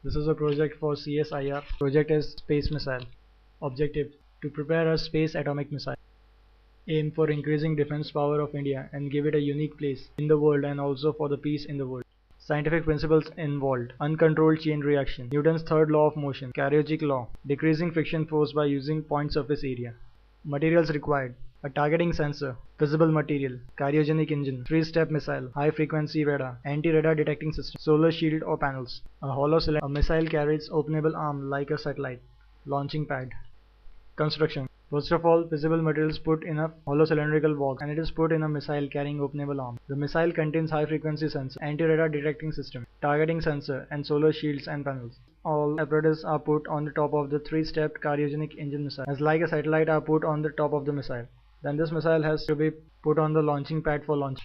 This is a project for CSIR. Project is Space Missile. Objective: to prepare a space atomic missile. Aim: for increasing defense power of India and give it a unique place in the world and also for the peace in the world. Scientific principles involved: uncontrolled chain reaction, Newton's third law of motion, Karadzic law, decreasing friction force by using point surface area. Materials required: a targeting sensor, visible material, cryogenic engine, three-step missile, high-frequency radar, anti-radar detecting system, solar shield or panels, a hollow cylinder. A missile carries openable arm like a satellite, launching pad. Construction: first of all, visible material is put in a hollow cylindrical box and it is put in a missile carrying openable arm. The missile contains high-frequency sensor, anti-radar detecting system, targeting sensor, and solar shields and panels. All apparatus are put on the top of the three-stepped cryogenic engine missile, as like a satellite are put on the top of the missile. Then this missile has to be put on the launching pad for launch.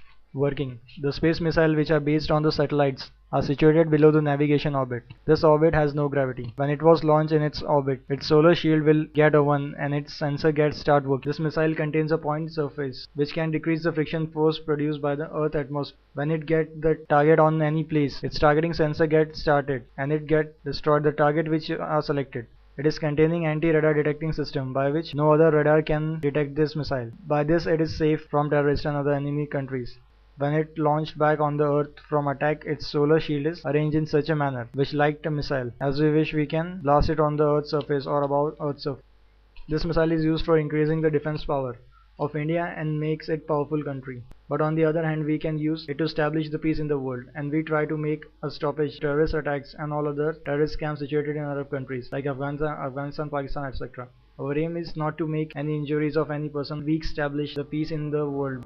Working: the space missiles, which are based on the satellites, are situated below the navigation orbit. This orbit has no gravity. When it was launched in its orbit, its solar shield will get one and its sensor gets start working. This missile contains a point surface which can decrease the friction force produced by the Earth atmosphere. When it get the target on any place, its targeting sensor gets started and it get destroyed the target which are selected. It is containing anti-radar detecting system by which no other radar can detect this missile. By this it is safe from terrorists and other enemy countries. When it launched back on the Earth from attack, its solar shield is arranged in such a manner which like a missile. As we wish, we can blast it on the Earth's surface or above Earth's surface. This missile is used for increasing the defense power of India and makes it powerful country. But on the other hand, we can use it to establish the peace in the world, and we try to make a stoppage terrorist attacks and all other terrorist camps situated in Arab countries like Afghanistan, Pakistan, etc. Our aim is not to make any injuries of any person. We establish the peace in the world.